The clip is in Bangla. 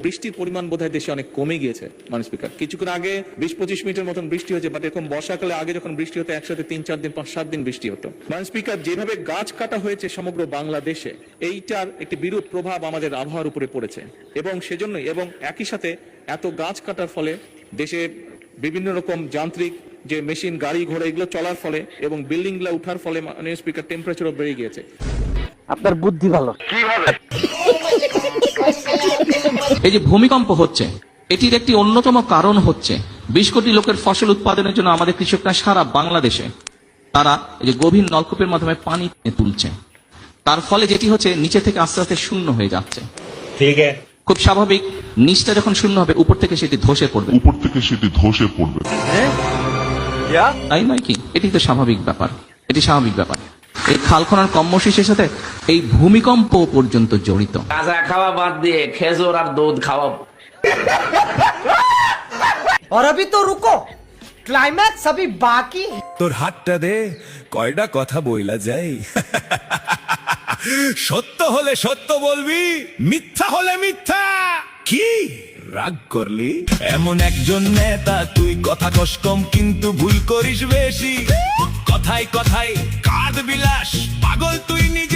বৃষ্টির পরিমাণ বোধহয় দেশে অনেক কমে গিয়েছে মাননীয় স্পিকার। কিছুক্ষণ আগে 20-25 মিনিটের মতন বৃষ্টি হয়েছে, বাট এরকম বর্ষাকালে আগে যখন বৃষ্টি হতো একসাথে 3-4 দিন 5-7 দিন বৃষ্টি হতো। মাননীয় স্পিকার, যেভাবে গাছ কাটা হয়েছে সমগ্র বাংলাদেশে, এইটার একটি বিরূপ প্রভাব আমাদের আবহাওয়ার উপরে পড়েছে এবং সেজন্যই এবং একই সাথে এত গাছ কাটার ফলে দেশে বিভিন্ন রকম যান্ত্রিক যে মেশিন, গাড়ি ঘোড়া এগুলো চলার ফলে এবং বিল্ডিং গুলো উঠার ফলে মাননীয় স্পিকার টেম্পারেচারও বেড়ে গিয়েছে। আপনার বুদ্ধি ভালো। এই যে ভূমিকম্প হচ্ছে, এটির একটি অন্যতম কারণ হচ্ছে 20 কোটি লোকের ফসল উৎপাদনের জন্য আমাদের কৃষকরা সারা বাংলাদেশে তারা এই যে গভীর নলকূপের মাধ্যমে পানি তুলছে, তার ফলে যেটি হচ্ছে নিচে থেকে আস্তে আস্তে শূন্য হয়ে যাচ্ছে। ঠিক আছে, খুব স্বাভাবিক, নিচটা যখন শূন্য হবে উপর থেকে সেটি ধসে পড়বে, তাই নয় কি? এটি তো স্বাভাবিক ব্যাপার, এটি স্বাভাবিক ব্যাপার। এই খাল খনন কর্মসূচির সাথে এই ভূমিকম্প পর্যন্ত জড়িত। গাঁজা খাওয়া বাদ দিয়ে খেজুর আর দুধ খাওয়া। और अभी तो रुको, क्लाइमैक्स अभी बाकी। তোর হাতটা দে, কয়টা কথা বইলা যাই। সত্য হলে সত্য বলবি, মিথ্যা হলে মিথ্যা। কি রাগ করলি? এমন একজন নেতা তুই, কথা কস কম কিন্তু ভুল করিস বেশি। কথায় কথায় কাঁদ বিলাস, পাগল তুই নিজে।